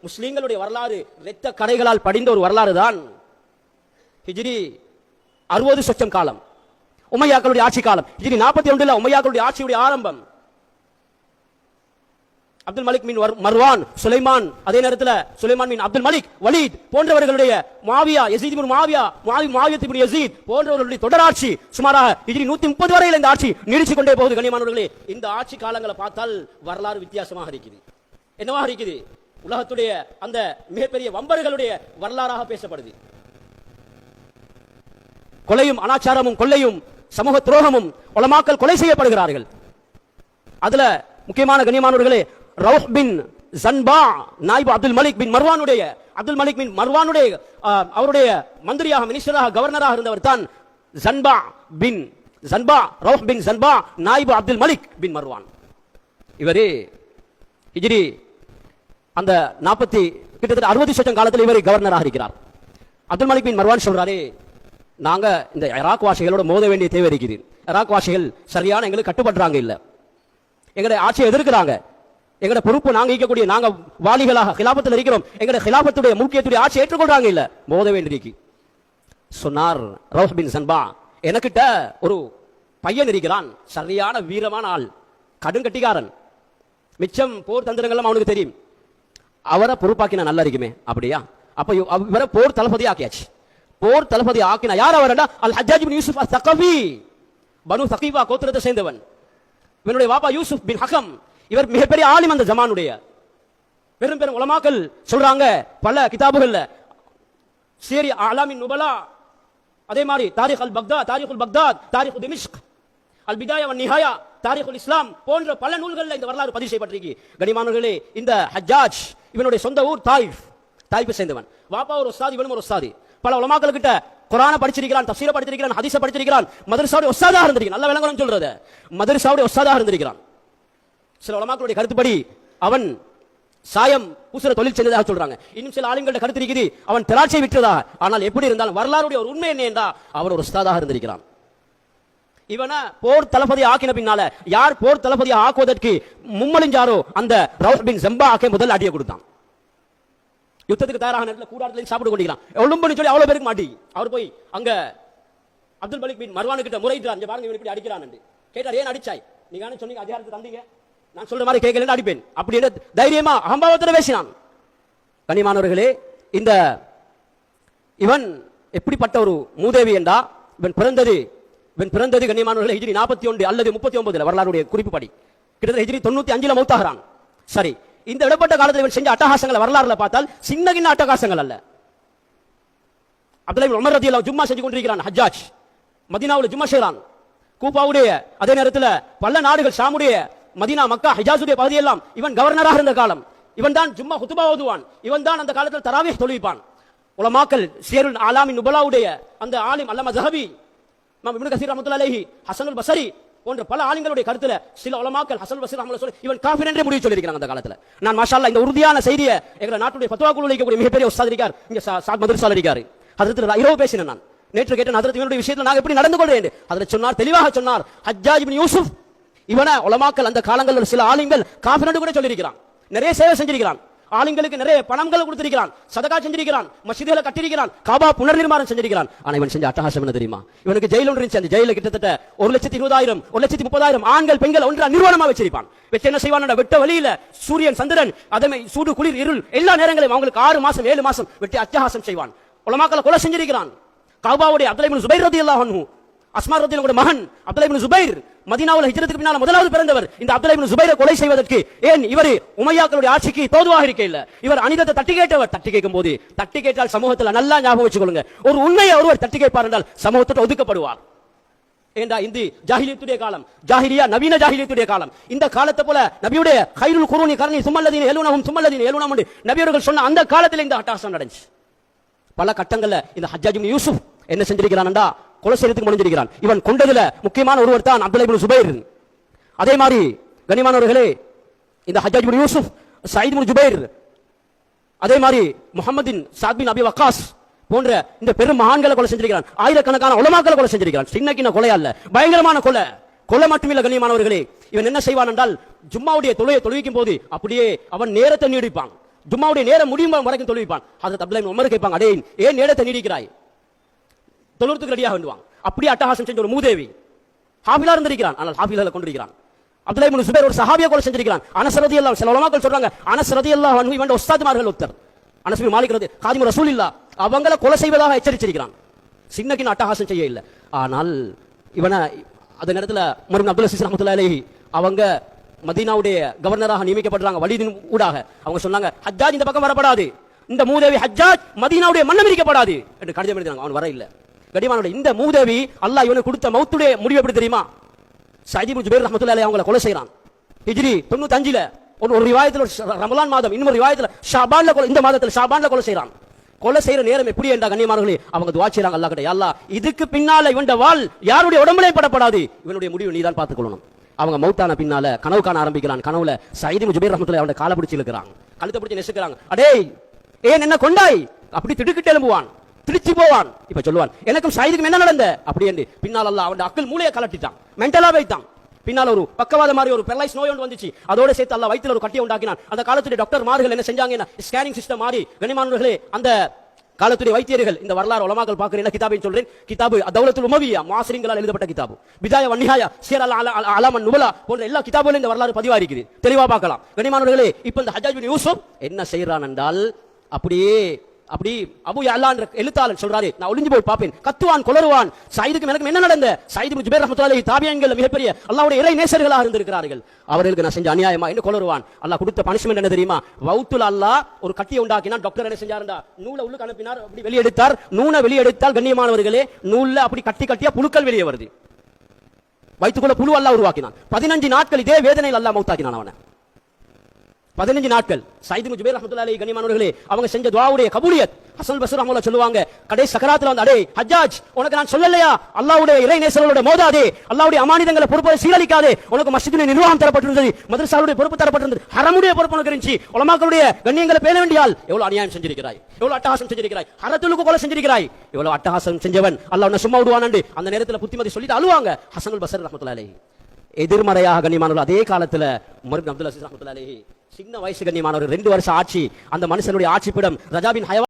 முஸ்லிம்களுடைய வரலாறு இரத்த கரைகளால் படிந்த ஒரு வரலாறு தான் ஹிஜ்ரி 60 சொச்சம் காலம், உமையாக்களுடைய ஆட்சி காலம். ஹிஜ்ரி 41 உமையாக்களுடைய ஆட்சியுடைய ஆரம்பம். அப்துல் மலிக் பின் மர்வான், சுலைமான், அதே நேரத்தில் சுலைமான் பின் அப்துல் மலிக், வலீத் போன்றவர்களுடைய மாவியா, யசீத் பின் மாவியா, மாவியா பின் யசீத் போன்றவர்களுடைய தொடராட்சி சுமாராக ஹிஜ்ரி 130 வரையில் இந்த ஆட்சி நீடிச்சு கொண்டே போகுது. கண்ணியமானவர்களே, இந்த ஆட்சி காலங்களை பார்த்தால் வரலாறு வித்தியாசமாக இருக்குது. என்னவா இருக்குது? உலகத்துடைய அந்த மிகப்பெரிய வம்பர்களுடைய வரலாறாக பேசப்படுது. கொலையும் அனாச்சாரமும் கொள்ளையும் சமூக துரோகமும் உலமாக்கள் கொலை செய்யப்படுகிறார்கள். அதுல முக்கியமான கண்ணியமானவர்களே, ரவுஹ் பின் ஜன்பா நாயிப் அப்துல் மலிக் பின் மர்வானுடைய அவருடைய மந்திரியாக, மினிஸ்டராக, கவர்னராக இருந்தவர் தான் ரவுஹ் பின் ஜன்பா நாயிப் அப்துல் மலிக் பின் மர்வான். இவரே ஹிஜ்ரி அந்த 40 கிட்டத்தட்ட 60 வருஷம் காலத்தில் இவரை கவர்னராக இருக்கிறார். அப்துல் மலிக் பின் மர்வான் சொல்றாரு, நாங்க இந்த ஈராக் வாசிகளோட மோத வேண்டிய தேவை இருக்குது. ஈராக் வாசிகள் சரியான எங்களுக்கு கட்டுப்படுறாங்க, இல்ல எங்களுடைய ஆட்சியை எதிர்க்கிறாங்க. எங்களுடைய பொறுப்பு நாங்க ஈக்கக்கூடிய, நாங்க வாலிகளாக ஹிலாபத்தில் இருக்கிறோம், எங்களுடைய ஹிலாபத்துடைய முக்கியத்துடைய ஆட்சியை ஏற்றுக்கொள்றாங்க, இல்ல மோத வேண்டியிருக்கு. சொன்னார் ரவுஹ் பின் ஜன்பா, எனக்கிட்ட ஒரு பையன் இருக்கிறான், சரியான வீரமான ஆள், கடுங்கட்டிக்காரன், மிச்சம் போர் தந்திரங்களும் அவனுக்கு தெரியும், அவரை பொறுப்பாக்கினா நல்லா இருக்குமே. அப்படியா? அப்ப இவரை போர் தளபதி ஆக்கியாச்சு. போர் தளபதி ஆக்கினா யார் அவர்? அல் ஹஜ்ஜாஜ் பின் யூசுப் அஸ்-ஸகஃபி, பனு ஸகீஃபா கோத்திரத்தை சேர்ந்தவன். இவனுடைய வாப்பா யூசுப் பின் ஹகம், இவர் மிகப்பெரிய ஆலிம். அந்த ஜமானுடைய பெரும் பெரும் உலமாக்கள் சொல்றாங்க பல கிதாபுகள்ல, சீரி அலாமின் நுபலா, அதே மாதிரி தாரிகுல் பக்தாத், தாரிகு திமிஷ்க், அல் பிதாயா வன் நிஹாயா, தாரிகுல் இஸ்லாம் போன்ற பல நூல்களில் இந்த வரலாறு பதிவு செய்யப்பட்டிருக்கு. கனிமானவர்களே, இந்த ஹஜ்ஜாஜ் இவனுடைய சொந்த ஊர் தாயிஃபை சேர்ந்தவன். வாப்பா ஒரு உஸ்தாத், இவனும் ஒரு உஸ்தாதி. பல உலமாக்கள் கிட்ட குர்ஆனை படிச்சிருக்கிறான், தஃசீரை படிச்சிருக்கிறான், ஹதீஸை படிச்சிருக்கிறான், மதரசாவுடைய உஸ்தாதாக இருந்திருக்கிறான். நல்ல விளங்கணும் சொல்றது, மதரசாவுடைய உஸ்தாதாக இருந்திருக்கிறான். சில உலமாக்களுடைய கருத்துப்படி அவன் சாயம் பூசுற தொழில் செஞ்சதாக சொல்றாங்க. இன்னும் சில ஆளுங்களோட கருத்து இருக்குது அவன் திராட்சை விற்றதாக. ஆனால் எப்படி இருந்தாலும் வரலாறுடைய ஒரு உண்மை என்ன என்றால் அவர் ஒரு உஸ்தாதாக இருந்திருக்கிறான். இவனை போர் தளபதி ஆக்கின பின்னால யார் போர் தளபதி ஆக்குவதற்கு மும்மலிஞ்சாரோ அந்த ரவுஹ் பின் ஜன்பா ஆக்கே முதல் அடியை கொடுத்தான். யுத்தத்துக்கு தயாராக நேரத்தில் கூடாரத்தில் சாப்பிட்டு கொண்டிருக்கிறான். எவ்வளவு சொல்லி அவ்வளவு பேருக்கு மாட்டி அவர் போய் அங்க அப்துல் மலிக் பின் மர்வான் கிட்ட முறையிட்டார், பாருங்க இவன் இப்படி அடிக்கிறான் என்று கேட்டார். ஏன் அடிச்சாய்? நீங்க சொன்னீங்க அதிகாரத்தை தந்தீங்க, நான் சொல்ற மாதிரி கேட்கல அடிப்பேன் அப்படின்னு தைரியமா அகம்பாவத்தில் பேசினான். கனிமானவர்களே, இந்த இவன் எப்படிப்பட்ட ஒரு மூதேவி என்றா, இவன் பிறந்தது கண்ணியமானவர்களே ஹிஜ்ரி 41 அல்லது 39 வரலாறுடைய குறிப்புப்படி கிட்டத்தட்ட ஹிஜ்ரி 95 மௌத்தாகிறான். சரி, இந்த இடப்பட்ட காலத்தில் இவன் செஞ்ச அட்டகாசங்களை வரலாறுல பார்த்தால் சின்ன கிண்ண அட்டகாசங்கள் அல்ல. அப்துல்லாஹ் இப்னு உமர் ரலியல்லாஹு ஜும்மா செஞ்சு கொண்டிருக்கிறான். ஹஜ்ஜாஜ் மதீனாவுல ஜும்மா செய்றான். கூபாவுடைய அதே நேரத்தில் பல நாடுகள், ஷாமுடைய, மதீனா, மக்கா, ஹிஜாஸுடைய பகுதியெல்லாம் இவன் கவர்னராக இருந்த காலம். இவன் தான் ஜும்மா ஹுத்பா ஓதுவான். இவன் தான் அந்த காலத்தில் தராவீஹ் தொழுவிப்பான். உலமாக்கள் சீருல் அலாமின் நுபலாவுடைய அந்த ஆலிம் அல்லமா ஸஹபி, இப்னு கஸீர் ரஹ்மத்துல்லாஹி அலைஹி, ஹஸனுல் பஸரி போன்ற பல ஆலிம்களுடைய கருத்துல சில உலமாக்கள் ஹஸனுல் பஸரி ரஹ்மத்துல்லாஹி அலைஹி இவன் காஃபிர் என்று முடிவு சொல்லியிருக்காங்க அந்த காலத்துல. நான் மாஷா அல்லாஹ் இந்த உறுதியான செய்தியை எங்க நாட்டுடைய ஃபத்வா குழுவில் இருக்கக்கூடிய மிகப்பெரிய உஸ்தாத் இருக்கார், இங்க சாத் மதரசால இருக்காரு. ஹஜ்ரத் இரவு பேசினேன் நான், நேற்று கேட்டேன் ஹஜ்ரத் இவனுடைய விஷயத்தில் நாங்க எப்படி நடந்து கொள்றேன். அதில் சொன்னார், தெளிவாக சொன்னார், ஹஜ்ஜாஜ் இப்னு யூசுப் இவனை உலமாக்கள் அந்த காலங்களில் சில ஆலிம்கள் காஃபிர் என்று கூட சொல்லியிருக்கிறான். நிறைய சேவை செஞ்சிருக்கிறான், ஆளுங்களுக்கு நிறைய பணங்கள் கொடுத்திருக்கிறான், சதகா செஞ்சிருக்கிறான், மஸ்ஜிதுகளை கட்டியிருக்கிறான், காபா புனர்நிர்மாணம் செஞ்சிருக்கிறான். ஆனா இவன் செஞ்ச அட்டகாசம் என்ன தெரியுமா? இவனுக்கு ஜெயில் ஒன்று இருந்துச்சு. அந்த ஜெயில கிட்டத்தட்ட 1,20,000 1,30,000 ஆண்கள் பெண்கள் ஒன்றா நிர்வாணமா வச்சிருப்பான். வச்சு என்ன செய்வான்? வெட்ட வழியில சூரியன் சந்திரன் அதமை சூடு குளிர் இருள் எல்லா நேரங்களையும் அவங்களுக்கு 6 மாசம் 7 மாசம் வெட்டி அட்டகாசம் செய்வான். உலமாக்களை கொலை செஞ்சிருக்கிறான். காபாவுடைய அப்துல்லாஹ் இப்னு சுபைர் ரலியல்லாஹு அன்ஹு, அஸ்மா ரலியல்லாஹு மகன் அப்துல்லாஹ் இப்னு சுபைர் மதீனாவுல ஹிஜ்ரத்துக்கு பின்னால முதலாவது பிறந்தவர். இந்த அப்துல்லாஹ் இப்னு சுபைரை கொலை செய்வதற்கு ஏன் இவர் உமையாக்களுடைய ஆட்சிக்கு தோதுவாக இருக்கையில் இவர் அனிதத்தை தட்டி கேட்டவர். தட்டி கேட்கும் போது, தட்டி கேட்டால் சமூகத்தில் நல்லா ஞாபகம் வச்சுக்கொள்ளுங்க, ஒரு உண்மையை ஒருவர் தட்டி கேட்பார் என்றால் சமூகத்தை ஒதுக்கப்படுவார். ஏண்டா இந்த ஜாஹிலியத்துடைய காலம், ஜாஹிலியா நவீன ஜாஹிலியத்துடைய காலம். இந்த காலத்தை போல நபியுடைய கைருல் குரூனி கர்னி சும்மல்லதீன யலூனஹும் என்று நபியவர்கள் சொன்ன அந்த காலத்தில் இந்த அட்டகாசம் நடந்துச்சு. பல கட்டங்கள்ல இந்த ஹஜ்ஜாஜ் இப்னு யூசுப் என்ன செஞ்சிருக்கிறான்டா, கொலை செய்யறதுக்கு முடிஞ்சிருக்கிறான். இவன் கொண்டதுல முக்கியமான ஒருவர் தான் அப்துல்லாஹ் இப்னு சுபைர். அதே மாதிரி கனிமானவர்களே, இந்த ஹஜ்ஜாஜ் இப்னு யூசுப், சயீத் இப்னு ஜுபைர், அதே மாதிரி முஹம்மதின் சாத் பின் அபி வக்காஸ் போன்ற இந்த பெரும் மகான்களை கொலை செஞ்சிருக்கிறான். ஆயிரக்கணக்கான உலமாக்களை கொலை செஞ்சிருக்கிறான். சின்ன கொலை அல்ல, பயங்கரமான கொலை மட்டுமில்ல கண்ணியமானவர்களே. இவன் என்ன செய்வான் என்றால், ஜும்மாவுடைய தொழுகையை தொழுவிக்கும் போது அப்படியே அவன் நேரத்தை நீடிப்பான். ஜும்மாவுடைய நேரம் முடியும் வரைக்கும் தொழுவிப்பான். ஹஜ்ரத் அப்துல்லாஹ் இப்னு உமர் கேட்பாங்க, அடே ஏன் நேரத்தை நீடிக்கிறாய், தொழுறதுக்கு ரெடியாக வேண்டுவாங்க. அப்படியே அட்டகாசம் செஞ்ச ஒரு மூதேவி ஹாஃபிலா இருந்திருக்கிறான், ஆனால் ஹாஃபிலால கொண்டிருக்கிறான். அப்துல்லாஹ் இப்னு சுபைர் ஒரு சஹாபியா கொலை செஞ்சிருக்கிறான். அனஸ் ரலியல்லாஹு சில உலமாக்கள் சொல்றாங்க அனஸ் ரலியல்லாஹு அன்ஹு இவன் உஸ்தாத்மார்கள் ஒருத்தர், அனஸ் பின் மாலிக் காதிம் ரசூலுல்லாஹ், அவங்கள கொலை செய்வதாக எச்சரிச்சிருக்கிறான். சின்னக்கின் அட்டகாசம் செய்ய இல்லை. ஆனால் இவனை அந்த நேரத்தில் உமர் இப்னு அப்துல் அஸீஸ் ரஹ்மத்துல்லாஹி அலைஹி அவங்க மதீனாவுடைய கவர்னராக நியமிக்கப்படுறாங்க. வலீதின் ஊடாக அவங்க சொன்னாங்க, ஹஜ்ஜாஜ் இந்த பக்கம் வரப்படாது, இந்த மூதேவி ஹஜ்ஜாஜ் மதீனாவுடைய மன்னம் இருக்கப்படாது என்று கடிதம் எழுதினாங்க. அவன் வர இல்லை. கடிமானுடைய இந்த மூதேவி அல்லாஹ் இவனுக்கு கொடுத்த மௌத்துடைய முடிவு எப்படி தெரியுமா? சயீத் இப்னு ஜுபைர் ரஹ்மத்துல்லாஹி அலைஹி அவங்களை கொலை செய்றான். ஹிஜ்ரி 95ல ஒரு ரிவாயத்தில் ரமலான் மாதம், இன்னொரு ரிவாயத்தில் ஷாபான்ல கொலை, இந்த மாதத்தில் ஷாபான்ல கொலை செய்றான். கொலை செய்யற நேரம் எப்படி என்றா கண்ணியமானவர்களே, அவங்க துஆ செய்றாங்க அல்லாஹ் கிட்ட, யா அல்லாஹ் இதுக்கு பின்னால இவனுடைய வாள் யாருடைய உடம்பிலே படப்படாது, இவனுடைய முடிவு நீதான் பார்த்துக் கொள்ளணும். அவங்க மௌத்தான பின்னால கனவு காண ஆரம்பிக்கிறான். கனவுல சயீத் இப்னு ஜுபைர் ரஹ்மத்துல்லாஹி அவருடைய காலை பிடிச்சு இழுக்கிறாங்க, கழுத்தை பிடிச்சு நெசுக்கிறாங்க. அடே ஏன் என்ன கொண்டாய், அப்படி திடுக்கிட்டு எழும்புவான், திருச்சி போவான். இப்ப சொல்லுவான் எனக்கும் சயீதுக்கும் என்ன நடந்த அப்படி என்று. பின்னால் அல்லாஹ் அவன் அக்கல் மூளையை கலட்டிட்டான், மென்டலா வைத்தான். பின்னால் ஒரு பக்கவாத மாதிரி ஒரு பெரலைஸ் நோய் ஒன்று வந்துச்சு. அதோட சேர்த்து அல்லாஹ் வயித்துல ஒரு கட்டியை உண்டாக்கினான். அந்த காலத்துடைய டாக்டர் மார்கள் என்ன செஞ்சாங்கன்னா ஸ்கேனிங் சிஸ்டம் மாதிரி. கண்ணியமானவர்களே, அந்த காலத்துடைய வைத்தியர்கள், இந்த வரலாறு உலமாக்கள் பார்க்கிறேன், கிதாபை சொல்றேன், கிதாபு தௌலத்துல் உமவியா முஆசிரிங்களால் எழுதப்பட்ட கிதாபு, பிதாய வன்னிஹாயா, சியர் அலாமன் நுபலா போன்ற எல்லா கிதாபுகளும் இந்த வரலாறு பதிவா இருக்குது, தெளிவா பார்க்கலாம். கண்ணியமானவர்களே, இப்ப இந்த ஹஜ்ஜாஜ் பின் யூசுப் என்ன செய்யறான் என்றால், அப்படியே அப்படி அபு யஅலா என்ற எழுத்தாளர் சொல்றாரு, நான் ஒளிஞ்சு போய் பார்ப்பேன், கத்துவான், கொலருவான். சயீதுக்கு எனக்கு என்ன நடந்த? சயீத் இப்னு ஜுபைர் ரஹ்மத்துல்லாஹி அலைஹி தாபியீன்கள் மிகப்பெரிய அல்லாஹ்வுடைய இறை நேசர்களாக இருந்திருக்கிறார்கள். அவர்களுக்கு நான் செஞ்ச அநியாயமா என்று கொலருவான். அல்லாஹ் கொடுத்த பனிஷ்மென்ட் என்ன தெரியுமா? வௌத்துல அல்லாஹ் ஒரு கட்டியை உண்டாக்கினான். டாக்டர் என்ன செஞ்சாருண்டா, நூலை உள்ளுக்கு அனுப்பினார், அப்படி வெளியெடுத்தார். நூனை வெளியெடுத்தால் கண்ணியமானவர்களே, நூல்ல அப்படி கட்டி கட்டியா புழுக்கள் வெளியே வருது. வயிற்றுக்குள்ள புழு அல்லாஹ் உருவாக்கினான். 15 நாட்கள் இதே வேதனையில் அல்லாஹ் மௌத்தாக்கினான் அவனை. 15 நாட்கள். சயீத் இப்னு ஜுபைர் ரஹ்மத்துல்லாஹி அலைஹி கண்ணியமானவர்களே, அவங்க செஞ்ச துஆவுடைய கபூலியத் ஹஸன் பஸ்ரி ரஹ்மத்துல்லாஹி சொல்லுவாங்க, கடைசி சக்கராத்துல வந்து, அடே ஹஜ்ஜாஜ் உனக்கு நான் சொல்லலையா, அல்லாஹ்வுடைய இறை நேசர்களோட மோதாதே, அல்லாஹ்வுடைய அமானிதங்களை பொறுப்பை சீரழிக்காதே, உனக்கு மஸ்ஜிதின் நிர்வாகம் தரப்பட்டிருந்தது, மதரசாவுடைய பொறுப்பு தரப்பட்டிருந்தது, ஹரமுடைய பொறுப்பு உனக்கு இருந்துச்சு, உலமாக்களுடைய கண்ணியங்களை பேண வேண்டியால் எவ்வளவு அநியாயம் செஞ்சிருக்கிறாய், எவ்வளவு அட்டகாசம் செஞ்சிருக்கிறாய், ஹரத்துலுக்கு கொலை செஞ்சிருக்கிறாய், எவ்வளவு அட்டகாசம் செஞ்சவன் அல்லாஹ் உன்னை சும்மா விடுவானண்டு அந்த நேரத்தில் புத்திமதி சொல்லிட்டு அழுவாங்க ஹஸன் பஸ்ரி ரஹ்மத்துல்லாஹி அலைஹி. எதிர்மறையாக கண்ணியமானவர்கள் அதே காலத்துல உமர் இப்னு அப்துல் அஸீஸ் ரஹ்மத்துல்லாஹி அலைஹி சின்ன வயசு கண்ணியமானவர் 2 வருஷம் ஆட்சி. அந்த மனுஷனுடைய ஆட்சி பீடம் ரஜாபின்